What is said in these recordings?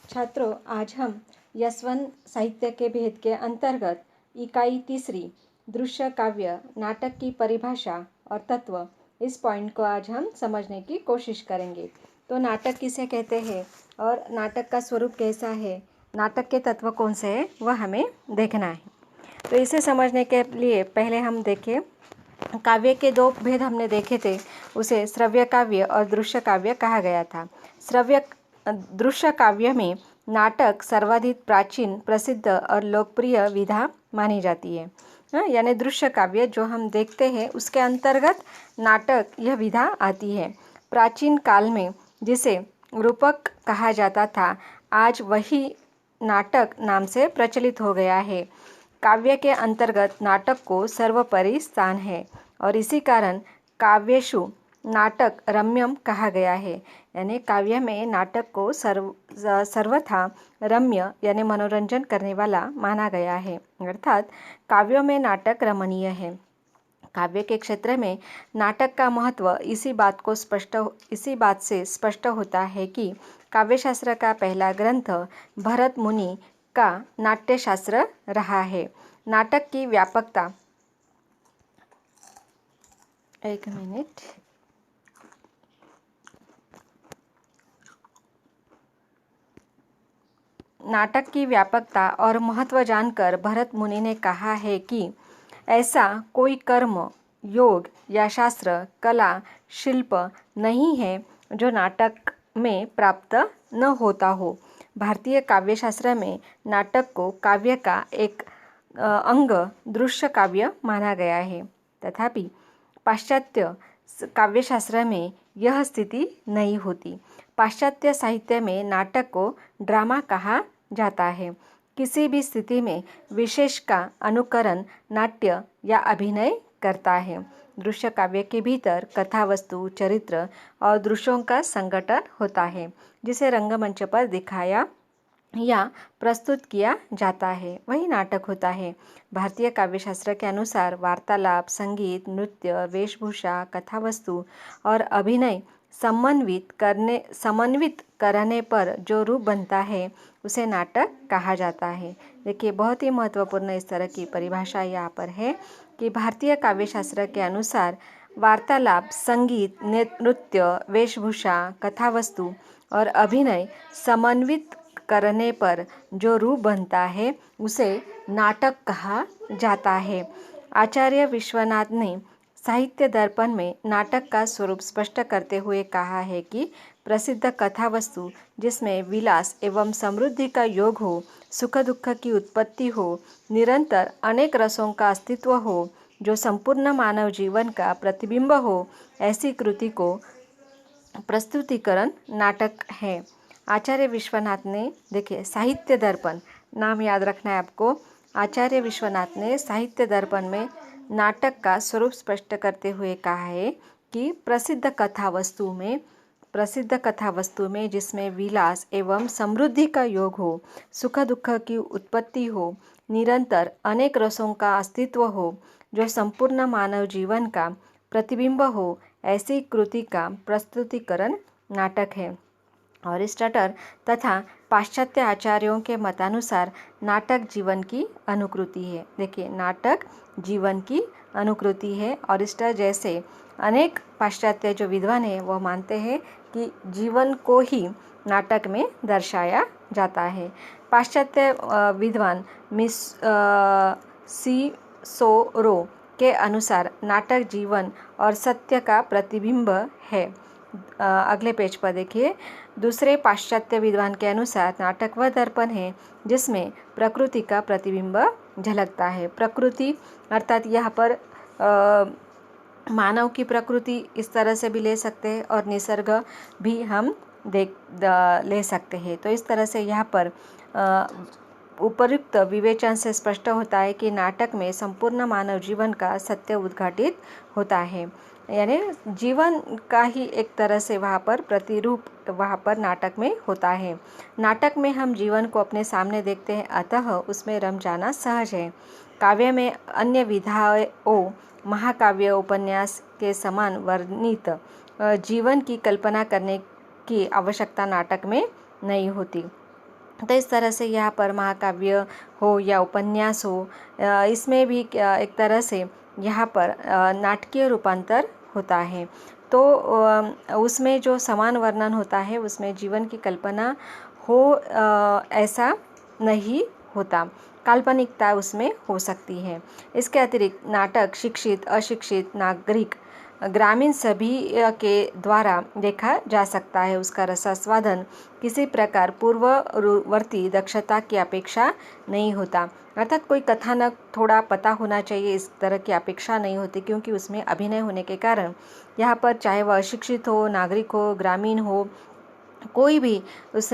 छात्रों, आज हम यशवंत साहित्य के भेद के अंतर्गत इकाई तीसरी दृश्य काव्य नाटक की परिभाषा और तत्व, इस पॉइंट को आज हम समझने की कोशिश करेंगे। तो नाटक किसे कहते हैं और नाटक का स्वरूप कैसा है, नाटक के तत्व कौन से हैं, वह हमें देखना है। तो इसे समझने के लिए पहले हम देखें, काव्य के दो भेद हमने देखे थे। उसे श्रव्य काव्य और दृश्य काव्य कहा गया था। दृश्य काव्य में नाटक सर्वाधिक प्राचीन, प्रसिद्ध और लोकप्रिय विधा मानी जाती है। यानी दृश्य काव्य जो हम देखते हैं उसके अंतर्गत नाटक यह विधा आती है। प्राचीन काल में जिसे रूपक कहा जाता था, आज वही नाटक नाम से प्रचलित हो गया है। काव्य के अंतर्गत नाटक को सर्वोपरि स्थान है और इसी कारण काव्येषु नाटक रम्यम कहा गया है। यानी काव्य में नाटक को सर्वथा रम्य यानी मनोरंजन करने वाला माना गया है, अर्थात काव्यों में नाटक रमणीय है। काव्य के क्षेत्र में नाटक का महत्व इसी बात से स्पष्ट होता है कि काव्यशास्त्र का पहला ग्रंथ भरत मुनि का नाट्यशास्त्र रहा है। नाटक की व्यापकता, एक मिनट, नाटक की व्यापकता और महत्व जानकर भरत मुनि ने कहा है कि ऐसा कोई कर्म, योग या शास्त्र, कला, शिल्प नहीं है जो नाटक में प्राप्त न होता हो। भारतीय काव्यशास्त्र में नाटक को काव्य का एक अंग दृश्य काव्य माना गया है। तथापि पाश्चात्य काव्यशास्त्र में यह स्थिति नहीं होती। पाश्चात्य साहित्य में नाटक को ड्रामा कहा जाता है। किसी भी स्थिति में विशेष का अनुकरण नाट्य या अभिनय करता है। दृश्य काव्य के भीतर कथा वस्तु, चरित्र और दृश्यों का संगठन होता है जिसे रंगमंच पर दिखाया या प्रस्तुत किया जाता है, वही नाटक होता है। भारतीय काव्यशास्त्र के अनुसार वार्तालाप, संगीत, नृत्य, वेशभूषा, कथावस्तु और अभिनय समन्वित करने पर जो रूप बनता है उसे नाटक कहा जाता है। देखिए, बहुत ही महत्वपूर्ण इस तरह की परिभाषा यहाँ पर है कि भारतीय काव्यशास्त्र के अनुसार वार्तालाप, संगीत, नृत्य, वेशभूषा, कथावस्तु और अभिनय समन्वित करने पर जो रूप बनता है उसे नाटक कहा जाता है। आचार्य विश्वनाथ ने साहित्य दर्पण में नाटक का स्वरूप स्पष्ट करते हुए कहा है कि प्रसिद्ध कथावस्तु जिसमें विलास एवं समृद्धि का योग हो, सुख दुख की उत्पत्ति हो, निरंतर अनेक रसों का अस्तित्व हो, जो संपूर्ण मानव जीवन का प्रतिबिंब हो, ऐसी कृति को प्रस्तुतिकरण नाटक है। आचार्य विश्वनाथ ने, देखिए, साहित्य दर्पण नाम याद रखना है आपको। आचार्य विश्वनाथ ने साहित्य दर्पण में नाटक का स्वरूप स्पष्ट करते हुए कहा है कि प्रसिद्ध कथा वस्तु में जिसमें विलास एवं समृद्धि का योग हो, सुख दुख की उत्पत्ति हो, निरंतर अनेक रसों का अस्तित्व हो, जो संपूर्ण मानव जीवन का प्रतिबिंब हो, ऐसी कृति का प्रस्तुतिकरण नाटक है। अरिस्टोटल तथा पाश्चात्य आचार्यों के मतानुसार नाटक जीवन की अनुकृति है। देखिए, नाटक जीवन की अनुकृति है। अरिस्टोटल जैसे अनेक पाश्चात्य जो विद्वान हैं वह मानते हैं कि जीवन को ही नाटक में दर्शाया जाता है। पाश्चात्य विद्वान सिसोरो के अनुसार नाटक जीवन और सत्य का प्रतिबिंब है। अगले पेज पर देखिए, दूसरे पाश्चात्य विद्वान के अनुसार नाटक वह दर्पण है जिसमें प्रकृति का प्रतिबिंब झलकता है। प्रकृति अर्थात यहाँ पर मानव की प्रकृति इस तरह से भी ले सकते हैं और निसर्ग भी हम ले सकते हैं। तो इस तरह से यहाँ पर उपयुक्त विवेचन से स्पष्ट होता है कि नाटक में संपूर्ण मानव जीवन का सत्य उद्घाटित होता है। यानी जीवन का ही एक तरह से वहाँ पर प्रतिरूप वहाँ पर नाटक में होता है। नाटक में हम जीवन को अपने सामने देखते हैं, अतः उसमें रम जाना सहज है। काव्य में अन्य विधाओं, महाकाव्य, उपन्यास के समान वर्णित जीवन की कल्पना करने की आवश्यकता नाटक में नहीं होती। तो इस तरह से यहाँ पर महाकाव्य हो या उपन्यास हो, इसमें भी एक तरह से यहाँ पर नाटकीय रूपांतर होता है। तो उसमें जो समान वर्णन होता है उसमें जीवन की कल्पना हो ऐसा नहीं होता, काल्पनिकता उसमें हो सकती है। इसके अतिरिक्त नाटक शिक्षित, अशिक्षित, नागरिक, ग्रामीण सभी के द्वारा देखा जा सकता है। उसका रसास्वादन किसी प्रकार पूर्ववर्ती दक्षता की अपेक्षा नहीं होता, अर्थात कोई कथानक थोड़ा पता होना चाहिए इस तरह की अपेक्षा नहीं होती, क्योंकि उसमें अभिनय होने के कारण यहाँ पर चाहे वह अशिक्षित हो, नागरिक हो, ग्रामीण हो, कोई भी उस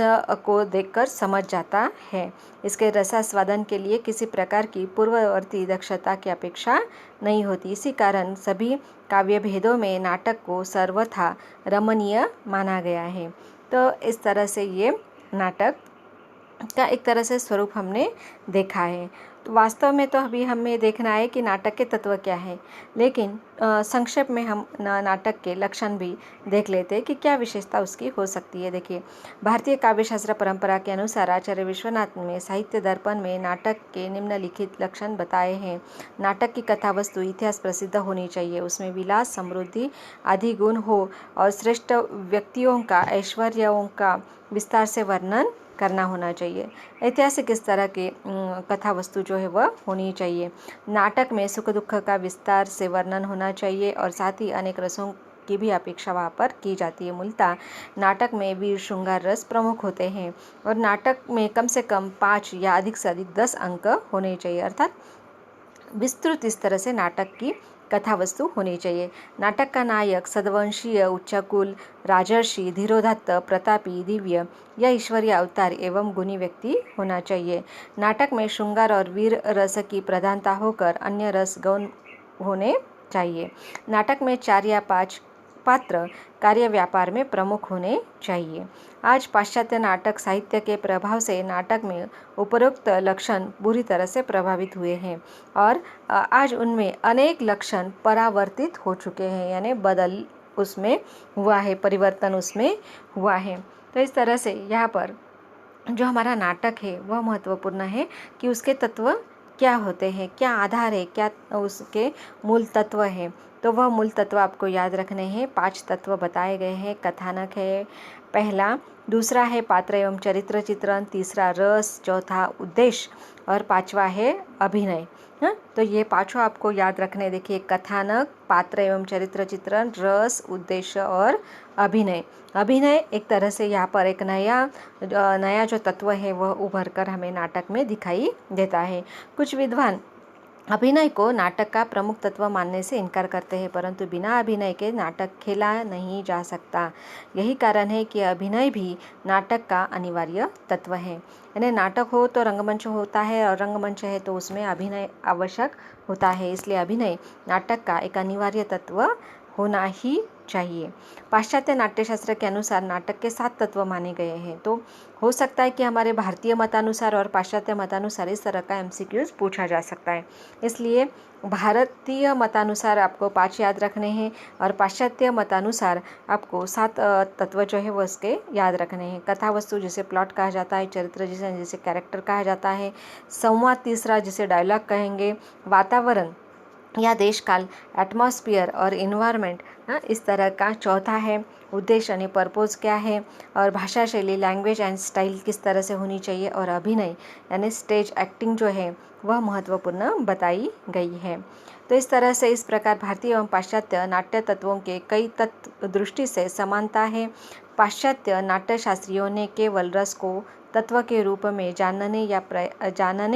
को देखकर समझ जाता है। इसके रसास्वादन के लिए किसी प्रकार की पूर्ववर्ती दक्षता की अपेक्षा नहीं होती। इसी कारण सभी काव्य भेदों में नाटक को सर्वथा रमणीय माना गया है। तो इस तरह से ये नाटक का एक तरह से स्वरूप हमने देखा है। तो वास्तव में तो अभी हमें देखना है कि नाटक के तत्व क्या है, लेकिन संक्षेप में हम नाटक के लक्षण भी देख लेते हैं कि क्या विशेषता उसकी हो सकती है। देखिए, भारतीय काव्यशास्त्र परंपरा के अनुसार आचार्य विश्वनाथ ने साहित्य दर्पण में नाटक के निम्नलिखित लक्षण बताए हैं। नाटक की कथा वस्तु इतिहास प्रसिद्ध होनी चाहिए, उसमें विलास, समृद्धि आदि गुण हो और श्रेष्ठ व्यक्तियों का, ऐश्वर्यों का विस्तार से वर्णन करना होना चाहिए। ऐतिहासिक इस तरह के कथा वस्तु जो है वह होनी चाहिए। नाटक में सुख दुख का विस्तार से वर्णन होना चाहिए और साथ ही अनेक रसों की भी अपेक्षा वहाँ पर की जाती है। मूलतः नाटक में वीर श्रृंगार रस प्रमुख होते हैं और नाटक में कम से कम 5 या अधिक से अधिक 10 अंक होने चाहिए, अर्थात विस्तृत इस तरह से नाटक की कथा वस्तु होनी चाहिए। नाटक का नायक सद्वंशीय, उच्चकुल, राजर्षि, धीरोदात्त, प्रतापी, दिव्य या ईश्वरीय अवतार एवं गुणी व्यक्ति होना चाहिए। नाटक में श्रृंगार और वीर रस की प्रधानता होकर अन्य रस गौण होने चाहिए। नाटक में 4 या 5 पात्र कार्य व्यापार में प्रमुख होने चाहिए। आज पाश्चात्य नाटक साहित्य के प्रभाव से नाटक में उपरोक्त लक्षण बुरी तरह से प्रभावित हुए हैं और आज उनमें अनेक लक्षण परावर्तित हो चुके हैं, यानी बदल उसमें हुआ है, परिवर्तन उसमें हुआ है। तो इस तरह से यहाँ पर जो हमारा नाटक है वह महत्वपूर्ण है कि उसके तत्व क्या होते हैं, क्या आधार है, क्या उसके मूल तत्व हैं। तो वह मूल तत्व आपको याद रखने हैं। 5 तत्व बताए गए हैं। कथानक है पहला, दूसरा है पात्र एवं चरित्र चित्रण, तीसरा रस, चौथा उद्देश्य और 5वां है अभिनय। तो ये 5 आपको याद रखने। देखिए, कथानक, पात्र एवं चरित्र चित्रण, रस, उद्देश्य और अभिनय। अभिनय एक तरह से यहाँ पर एक नया जो तत्व है वह उभर कर हमें नाटक में दिखाई देता है। कुछ विद्वान अभिनय को नाटक का प्रमुख तत्व मानने से इनकार करते हैं, परंतु बिना अभिनय के नाटक खेला नहीं जा सकता। यही कारण है कि अभिनय भी नाटक का अनिवार्य तत्व है। यानी नाटक हो तो रंगमंच होता है और रंगमंच है तो उसमें अभिनय आवश्यक होता है, इसलिए अभिनय नाटक का एक अनिवार्य तत्व होना ही चाहिए। पाश्चात्य नाट्यशास्त्र के अनुसार नाटक के 7 तत्व माने गए हैं। तो हो सकता है कि हमारे भारतीय मतानुसार और पाश्चात्य मतानुसार इस तरह का MCQs पूछा जा सकता है, इसलिए भारतीय मतानुसार आपको 5 याद रखने हैं और पाश्चात्य मतानुसार आपको 7 तत्व जो है वो उसके याद रखने हैं। कथा वस्तु जिसे प्लॉट कहा जाता है, चरित्र जिसे कैरेक्टर कहा जाता है, संवाद तीसरा जिसे डायलॉग कहेंगे, वातावरण या देश काल, एटमॉस्फियर और इन्वायरमेंट इस तरह का चौथा है, उद्देश्य यानी पर्पज़ क्या है, और भाषा शैली, लैंग्वेज एंड स्टाइल किस तरह से होनी चाहिए, और अभिनय यानी स्टेज एक्टिंग जो है वह महत्वपूर्ण बताई गई है। तो इस तरह से इस प्रकार भारतीय एवं पाश्चात्य नाट्य तत्वों के कई तत्व दृष्टि से समानता है। पाश्चात्य नाट्यशास्त्रियों ने केवल रस को तत्व के रूप में जानने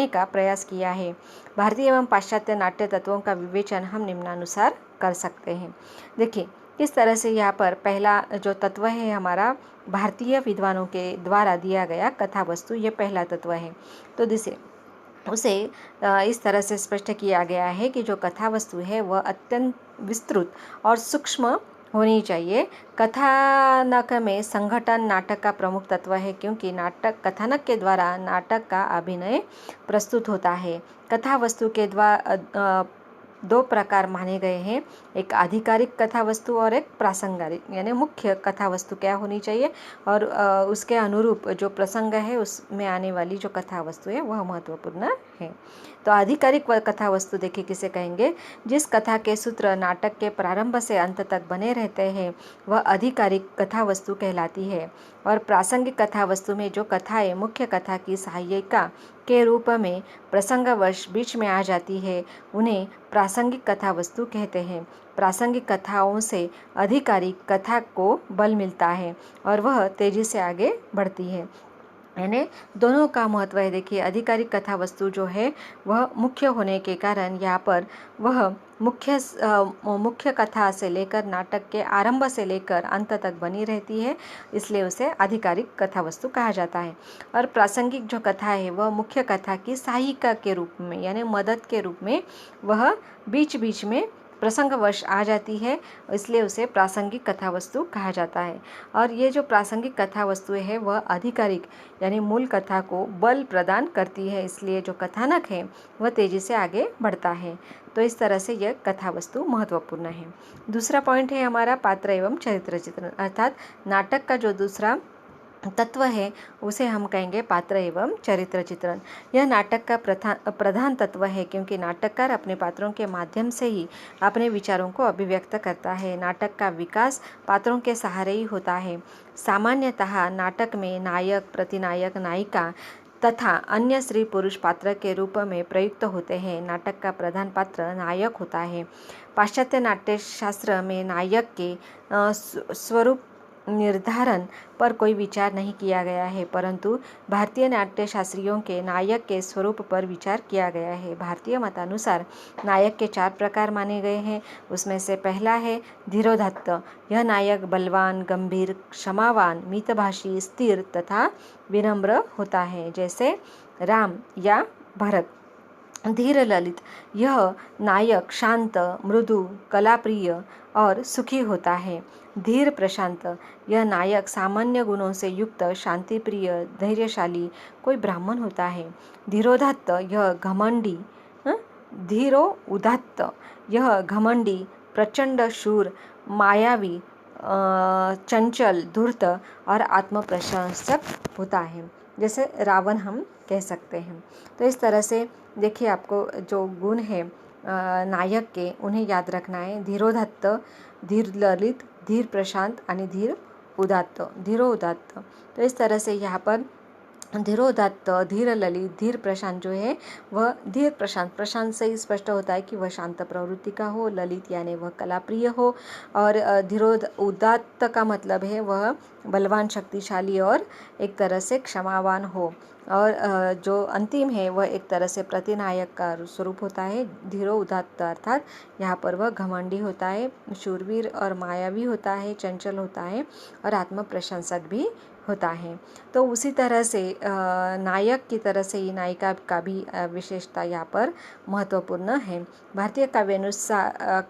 का प्रयास किया है। भारतीय एवं पाश्चात्य नाट्य तत्वों का विवेचन हम निम्नानुसार कर सकते हैं। देखिए, किस तरह से यहाँ पर पहला जो तत्व है हमारा भारतीय विद्वानों के द्वारा दिया गया कथा वस्तु, ये पहला तत्व है। तो उसे इस तरह से स्पष्ट किया गया है कि जो कथा वस्तु है वह अत्यंत विस्तृत और सूक्ष्म होनी चाहिए। कथानक में संघटन नाटक का प्रमुख तत्व है, क्योंकि कथानक के द्वारा नाटक का अभिनय प्रस्तुत होता है। कथा वस्तु के द्वारा दो प्रकार माने गए हैं, एक आधिकारिक कथा वस्तु और एक प्रासंगिक, यानी मुख्य कथा वस्तु क्या होनी चाहिए और उसके अनुरूप जो प्रसंग है उसमें आने वाली जो कथा वस्तु है वह महत्वपूर्ण है। तो आधिकारिक कथा वस्तु देखिए किसे कहेंगे, जिस कथा के सूत्र नाटक के प्रारंभ से अंत तक बने रहते हैं वह आधिकारिक कथा वस्तु कहलाती है। और प्रासंगिक कथा वस्तु में जो कथाएं मुख्य कथा की सहायिका के रूप में प्रसंगवश बीच में आ जाती है उन्हें प्रासंगिक कथा वस्तु कहते हैं। प्रासंगिक कथाओं से आधिकारिक कथा को बल मिलता है और वह तेजी से आगे बढ़ती है। यानी दोनों का महत्व है। देखिए आधिकारिक कथा वस्तु जो है वह मुख्य होने के कारण यहाँ पर वह मुख्य कथा से लेकर नाटक के आरंभ से लेकर अंत तक बनी रहती है, इसलिए उसे आधिकारिक कथा वस्तु कहा जाता है। और प्रासंगिक जो कथा है वह मुख्य कथा की सहायिका के रूप में यानी मदद के रूप में वह बीच बीच में प्रसंगवश आ जाती है, इसलिए उसे प्रासंगिक कथा वस्तु कहा जाता है। और ये जो प्रासंगिक कथा वस्तुएं है वह आधिकारिक यानी मूल कथा को बल प्रदान करती है, इसलिए जो कथानक है वह तेजी से आगे बढ़ता है। तो इस तरह से यह कथा वस्तु महत्वपूर्ण है। दूसरा पॉइंट है हमारा पात्र एवं चरित्र चित्रण, अर्थात नाटक का जो दूसरा तत्व है उसे हम कहेंगे पात्र एवं चरित्र चित्रण। यह नाटक का प्रधान तत्व है, क्योंकि नाटककार अपने पात्रों के माध्यम से ही अपने विचारों को अभिव्यक्त करता है। नाटक का विकास पात्रों के सहारे ही होता है। सामान्यतः नाटक में नायक, प्रतिनायक, नायिका तथा अन्य स्त्री पुरुष पात्र के रूप में प्रयुक्त होते हैं। नाटक का प्रधान पात्र नायक होता है। पाश्चात्य नाट्यशास्त्र में नायक के स्वरूप निर्धारण पर कोई विचार नहीं किया गया है, परंतु भारतीय नाट्यशास्त्रियों के नायक के स्वरूप पर विचार किया गया है। भारतीय मतानुसार नायक के 4 प्रकार माने गए हैं। उसमें से पहला है धीरोदात्त। यह नायक बलवान, गंभीर, क्षमावान, मितभाषी, स्थिर तथा विनम्र होता है, जैसे राम या भरत। धीर ललित। यह नायक शांत, मृदु, कलाप्रिय और सुखी होता है। धीर प्रशांत। यह नायक सामान्य गुणों से युक्त, शांतिप्रिय, धैर्यशाली, कोई ब्राह्मण होता है। धीरोदात्त। यह घमंडी। धीरो उदात्त। यह घमंडी, प्रचंड, शूर, मायावी, चंचल, धूर्त और आत्मप्रशंसक होता है, जैसे रावण हम कह सकते हैं। तो इस तरह से देखिए आपको जो गुण है नायक के उन्हें याद रखना है। धीरोदात्त, धीर ललित, धीर प्रशांत आणि धीर उदात्त, धीरो उदात्त। तो इस तरह से यहाँ पर धीरोदात्त, धीर ललित, धीर प्रशांत जो है वह धीर प्रशांत, प्रशांत से ही स्पष्ट होता है कि वह शांत प्रवृत्ति का हो, ललित यानी वह कलाप्रिय हो, और उदात्त का मतलब है वह बलवान, शक्तिशाली और एक तरह से क्षमावान हो, और जो अंतिम है वह एक तरह से प्रतिनायक का स्वरूप होता है। धीरो उदात्त अर्थात यहाँ पर वह घमंडी होता है, शूरवीर और मायावी होता है, चंचल होता है और आत्म प्रशंसक भी होता है। तो उसी तरह से नायक की तरह से ही नायिका का भी विशेषता यहाँ पर महत्वपूर्ण है। भारतीय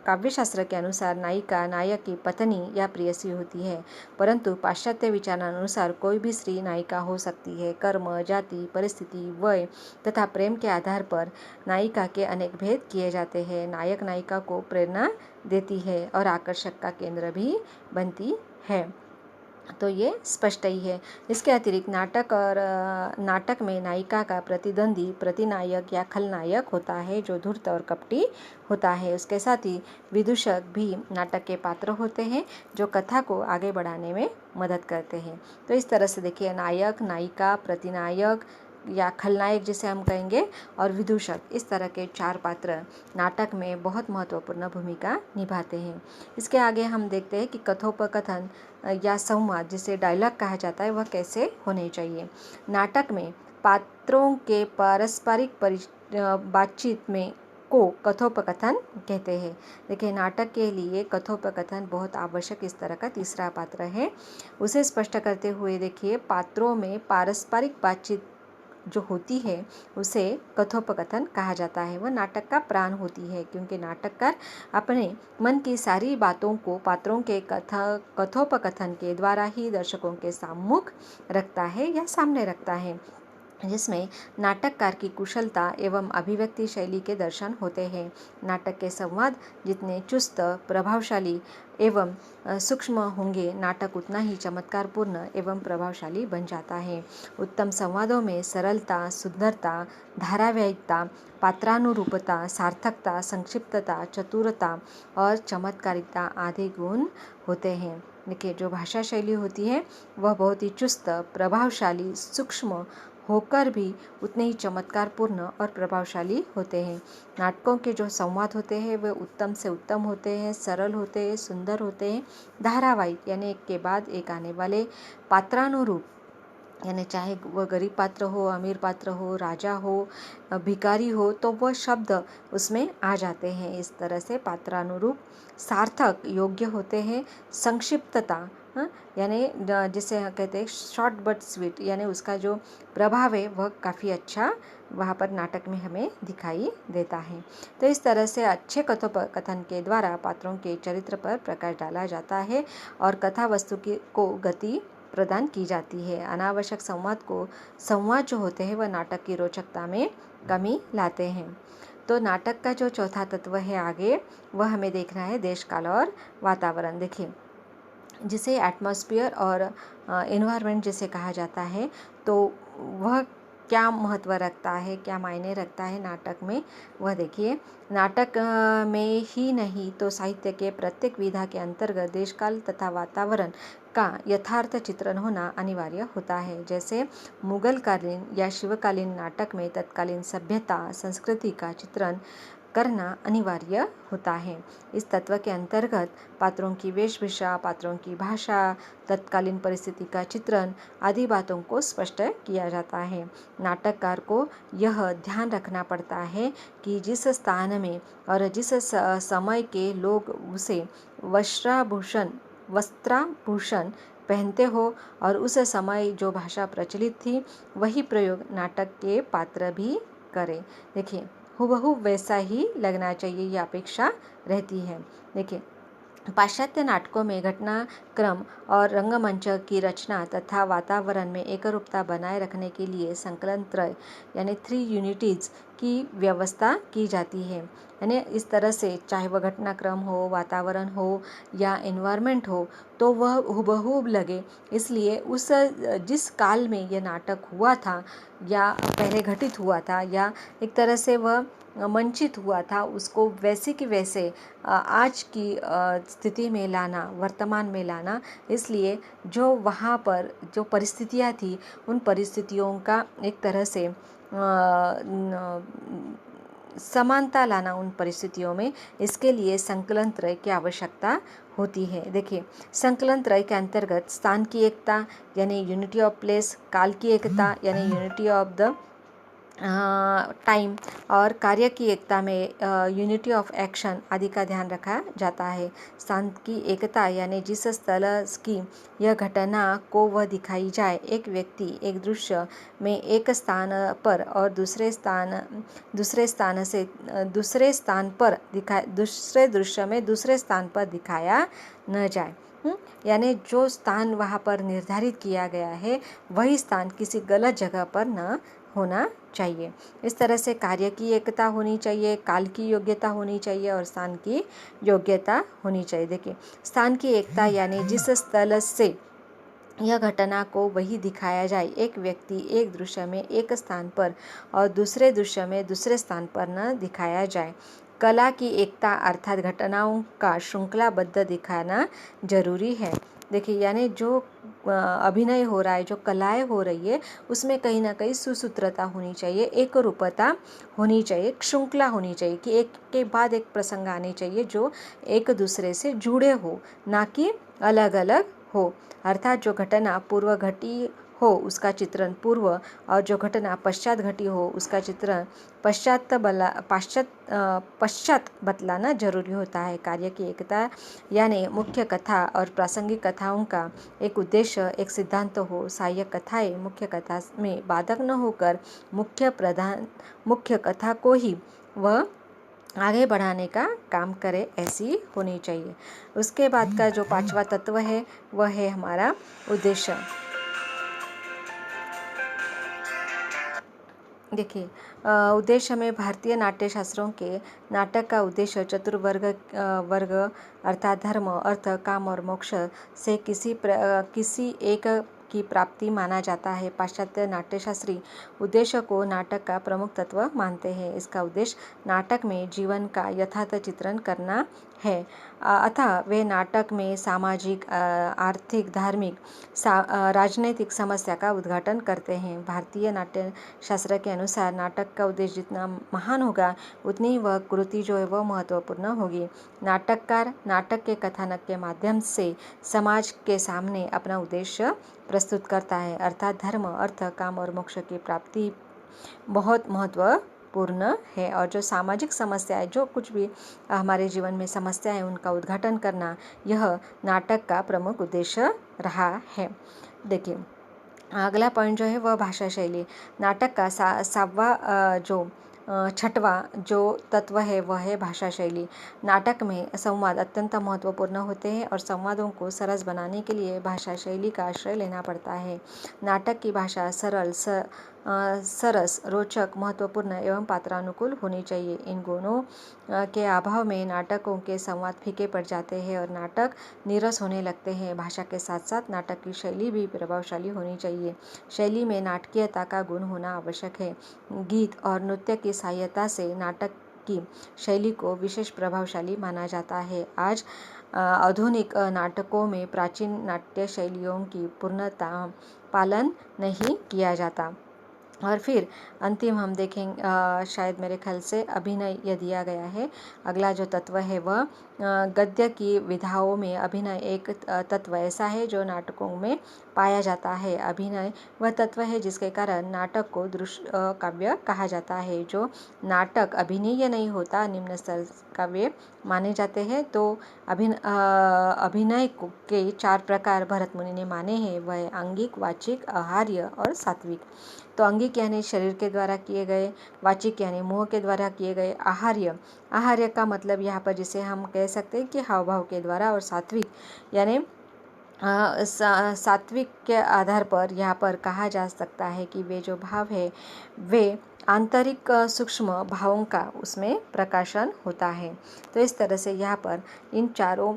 काव्यशास्त्र के अनुसार नायिका नायक की पत्नी या प्रेयसी होती है, परंतु पाश्चात्य विचारानुसार कोई भी स्त्री नायिका हो सकती है। कर्म, जाति, परिस्थिति, वय तथा प्रेम के आधार पर नायिका के अनेक भेद किए जाते हैं। नायक नायिका को प्रेरणा देती है और आकर्षक का केंद्र भी बनती है। तो ये स्पष्ट ही है। इसके अतिरिक्त नाटक में नायिका का प्रतिद्वंदी प्रतिनायक या खलनायक होता है, जो धूर्त और कपटी होता है। उसके साथ ही विदूषक भी नाटक के पात्र होते हैं, जो कथा को आगे बढ़ाने में मदद करते हैं। तो इस तरह से देखिए नायक, नायिका, प्रतिनायक या खलनायक जिसे हम कहेंगे, और विदूषक, इस तरह के 4 पात्र नाटक में बहुत महत्वपूर्ण भूमिका निभाते हैं। इसके आगे हम देखते हैं कि कथोपकथन या संवाद जिसे डायलॉग कहा जाता है वह कैसे होने चाहिए। नाटक में पात्रों के पारस्परिक बातचीत में को कथोपकथन कहते हैं। देखिए नाटक के लिए कथोपकथन बहुत आवश्यक इस तरह का तीसरा पात्र है। उसे स्पष्ट करते हुए देखिए पात्रों में पारस्परिक बातचीत जो होती है उसे कथोपकथन कहा जाता है। वह नाटक का प्राण होती है, क्योंकि नाटककार अपने मन की सारी बातों को पात्रों के कथोपकथन के द्वारा ही दर्शकों के सम्मुख रखता है या सामने रखता है। जिसमें नाटककार की कुशलता एवं अभिव्यक्ति शैली के दर्शन होते हैं। नाटक के संवाद जितने चुस्त, प्रभावशाली एवं सूक्ष्म होंगे, नाटक उतना ही चमत्कारपूर्ण एवं प्रभावशाली बन जाता है। उत्तम संवादों में सरलता, सुंदरता, धारावाहिकता, पात्रानुरूपता, सार्थकता, संक्षिप्तता, चतुरता और चमत्कारिता आदि गुण होते हैं। देखिए, जो भाषा शैली होती है वह बहुत ही चुस्त, प्रभावशाली, सूक्ष्म होकर भी उतने ही चमत्कारपूर्ण और प्रभावशाली होते हैं। नाटकों के जो संवाद होते हैं वे उत्तम से उत्तम होते हैं, सरल होते हैं, सुंदर होते हैं, धारावाहिक यानी एक के बाद एक आने वाले, पात्रानुरूप यानी चाहे वह गरीब पात्र हो, अमीर पात्र हो, राजा हो, भिखारी हो, तो वह शब्द उसमें आ जाते हैं। इस तरह से पात्रानुरूप, सार्थक, योग्य होते हैं, संक्षिप्तता यानी जिसे कहते हैं शॉर्ट बट स्वीट, यानी उसका जो प्रभाव है वह काफ़ी अच्छा वहाँ पर नाटक में हमें दिखाई देता है। तो इस तरह से अच्छे कथोपकथन के द्वारा पात्रों के चरित्र पर प्रकाश डाला जाता है और कथा वस्तु को गति प्रदान की जाती है। अनावश्यक संवाद जो होते हैं वह नाटक की रोचकता में कमी लाते हैं। तो नाटक का जो चौथा तत्व है आगे, वह हमें देखना है देश काल और वातावरण। देखिए, जिसे एटमॉस्फेयर और एनवायरनमेंट जिसे कहा जाता है, तो वह क्या महत्व रखता है, क्या मायने रखता है नाटक में, वह देखिए। नाटक में ही नहीं तो साहित्य के प्रत्येक विधा के अंतर्गत देशकाल तथा वातावरण का यथार्थ चित्रण होना अनिवार्य होता है। जैसे मुगलकालीन या शिवकालीन नाटक में तत्कालीन सभ्यता, संस्कृति का चित्रण करना अनिवार्य होता है। इस तत्व के अंतर्गत पात्रों की वेशभूषा, पात्रों की भाषा, तत्कालीन परिस्थिति का चित्रण आदि बातों को स्पष्ट किया जाता है। नाटककार को यह ध्यान रखना पड़ता है कि जिस स्थान में और जिस समय के लोग उसे वस्त्राभूषण पहनते हो और उस समय जो भाषा प्रचलित थी वही प्रयोग नाटक के पात्र भी करें। देखिए, हूबहू वैसा ही लगना चाहिए, ये अपेक्षा रहती है। देखिए, पाश्चात्य नाटकों में घटनाक्रम और रंगमंच की रचना तथा वातावरण में एकरूपता बनाए रखने के लिए संकलन त्रय यानी 3 यूनिटीज़ की व्यवस्था की जाती है। यानी इस तरह से चाहे वह घटनाक्रम हो, वातावरण हो या एनवायरनमेंट हो, तो वह हुबहू लगे। इसलिए उस जिस काल में यह नाटक हुआ था या पहले घटित हुआ था या एक तरह से वह मंचित हुआ था, उसको वैसे कि वैसे आज की स्थिति में लाना, वर्तमान में लाना। इसलिए जो वहाँ पर जो परिस्थितियाँ थी उन परिस्थितियों का एक तरह से समानता लाना उन परिस्थितियों में, इसके लिए संकलन त्रय की आवश्यकता होती है। देखिए, संकलन त्रय के अंतर्गत स्थान की एकता यानी यूनिटी ऑफ प्लेस, काल की एकता यानी यूनिटी ऑफ द टाइम और कार्य की एकता में यूनिटी ऑफ एक्शन आदि का ध्यान रखा जाता है। स्थान की एकता यानी जिस स्थल की यह घटना को वह दिखाई जाए, एक व्यक्ति एक दृश्य में एक स्थान पर और दूसरे दृश्य में दूसरे स्थान पर दिखाया न जाए। यानी जो स्थान वहाँ पर निर्धारित किया गया है वही स्थान किसी गलत जगह पर न होना चाहिए। इस तरह से कार्य की एकता होनी चाहिए, काल की योग्यता होनी चाहिए और स्थान की योग्यता होनी चाहिए। देखिए, स्थान की एकता यानी जिस स्थल से यह घटना को वही दिखाया जाए, एक व्यक्ति एक दृश्य में एक स्थान पर और दूसरे दृश्य में दूसरे स्थान पर न दिखाया जाए। कला की एकता अर्थात घटनाओं का श्रृंखलाबद्ध दिखाना जरूरी है। देखिए, यानी जो अभिनय हो रहा है, जो कलाएं हो रही है, उसमें कहीं ना कहीं सुसूत्रता होनी चाहिए, एक रूपता होनी चाहिए, श्रृंखला होनी चाहिए कि एक के बाद एक प्रसंग आने चाहिए जो एक दूसरे से जुड़े हो, ना कि अलग अलग हो। अर्थात जो घटना पूर्व घटी हो उसका चित्रण पूर्व और जो घटना पश्चात घटी हो उसका चित्रण पश्चात बतलाना जरूरी होता है। कार्य की एकता यानी मुख्य कथा और प्रासंगिक कथाओं का एक उद्देश्य, एक सिद्धांत हो। सहायक कथाएं मुख्य कथा में बाधक न होकर मुख्य कथा को ही वह आगे बढ़ाने का काम करे, ऐसी होनी चाहिए। उसके बाद का जो 5वां तत्व है वह है हमारा उद्देश्य। देखिए, उद्देश्य में भारतीय नाट्यशास्त्रों के नाटक का उद्देश्य वर्ग अर्थात धर्म, अर्थ, काम और मोक्ष से किसी एक की प्राप्ति माना जाता है। पाश्चात्य नाट्यशास्त्री उद्देश्य को नाटक का प्रमुख तत्व मानते हैं। इसका उद्देश्य नाटक में जीवन का यथार्थ चित्रण करना है। अतः वे नाटक में सामाजिक, आर्थिक, धार्मिक, राजनीतिक समस्या का उद्घाटन करते हैं। भारतीय नाट्य शास्त्र के अनुसार नाटक का उद्देश्य जितना महान होगा उतनी वह कृति जो है वह महत्वपूर्ण होगी। नाटककार नाटक के कथानक के माध्यम से समाज के सामने अपना उद्देश्य प्रस्तुत करता है, अर्थात धर्म, अर्थ, काम और मोक्ष की प्राप्ति बहुत महत्वपूर्ण है। और जो सामाजिक समस्याएं, जो कुछ भी हमारे जीवन में समस्या है, उनका उद्घाटन करना यह नाटक का प्रमुख उद्देश्य रहा है। देखिए, अगला पॉइंट जो है वह भाषा शैली। नाटक का छठवां जो तत्व है वह है भाषा शैली। नाटक में संवाद अत्यंत महत्वपूर्ण होते हैं और संवादों को सरस बनाने के लिए भाषा शैली का आश्रय लेना पड़ता है। नाटक की भाषा सरल, सरस, रोचक, महत्वपूर्ण एवं पात्रानुकूल होनी चाहिए। इन गुणों के अभाव में नाटकों के संवाद फीके पड़ जाते हैं और नाटक नीरस होने लगते हैं। भाषा के साथ साथ नाटक की शैली भी प्रभावशाली होनी चाहिए। शैली में नाटकीयता का गुण होना आवश्यक है। गीत और नृत्य की सहायता से नाटक की शैली को विशेष प्रभावशाली माना जाता है। आज आधुनिक नाटकों में प्राचीन नाट्य शैलियों की पूर्णतः पालन नहीं किया जाता। और फिर अंतिम हम देखेंगे, शायद मेरे ख्याल से अभिनय यह दिया गया है। अगला जो तत्व है वह गद्य की विधाओं में अभिनय एक तत्व ऐसा है जो नाटकों में पाया जाता है। अभिनय वह तत्व है जिसके कारण नाटक को दृश्य काव्य कहा जाता है। जो नाटक अभिनय नहीं होता, निम्न स्तर काव्य माने जाते हैं। तो अभिनय के 4 प्रकार भरत मुनि ने माने हैं, वह अंगिक, वाचिक, आहार्य और सात्विक। तो अंगिक यानी शरीर के द्वारा किए गए, वाचिक यानी मुंह के द्वारा किए गए, आहार्य का मतलब यहाँ पर जिसे हम कह सकते हैं कि हाव भाव के द्वारा, और सात्विक यानी सात्विक के आधार पर यहाँ पर कहा जा सकता है कि वे जो भाव है वे आंतरिक सूक्ष्म भावों का उसमें प्रकाशन होता है। तो इस तरह से यहाँ पर इन चारों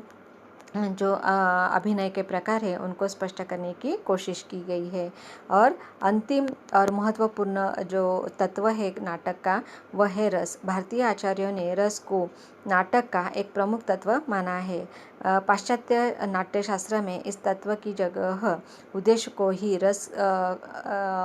जो अभिनय के प्रकार हैं उनको स्पष्ट करने की कोशिश की गई है। और अंतिम और महत्वपूर्ण जो तत्व है नाटक का वह है रस। भारतीय आचार्यों ने रस को नाटक का एक प्रमुख तत्व माना है। पाश्चात्य नाट्यशास्त्र में इस तत्व की जगह उद्देश्य को ही रस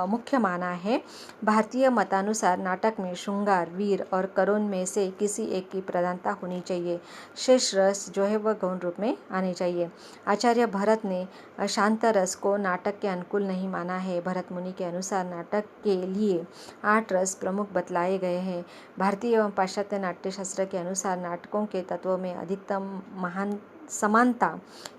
मुख्य माना है। भारतीय मतानुसार नाटक में श्रृंगार, वीर और करुण में से किसी एक की प्रधानता होनी चाहिए। शेष रस जो है वह गौण रूप में आने चाहिए। आचार्य भरत ने शांत रस को नाटक के अनुकूल नहीं माना है। भरत मुनि के अनुसार नाटक के लिए 8 रस प्रमुख बतलाए गए हैं। भारतीय एवं पाश्चात्य नाट्यशास्त्र के अनुसार नाटकों के तत्वों में अधिकतम महान समानता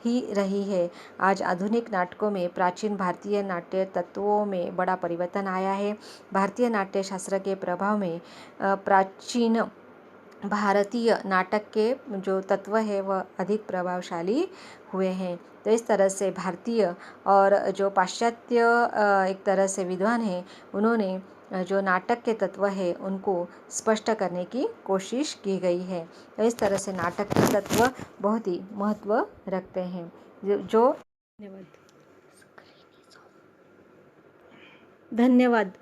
ही रही है। आज आधुनिक नाटकों में प्राचीन भारतीय नाट्य तत्वों में बड़ा परिवर्तन आया है। भारतीय नाट्यशास्त्र के प्रभाव में प्राचीन भारतीय नाटक के जो तत्व है वह अधिक प्रभावशाली हुए हैं। तो इस तरह से भारतीय और जो पाश्चात्य एक तरह से विद्वान हैं, उन्होंने जो नाटक के तत्व है उनको स्पष्ट करने की कोशिश की गई है। तो इस तरह से नाटक के तत्व बहुत ही महत्व रखते हैं। धन्यवाद।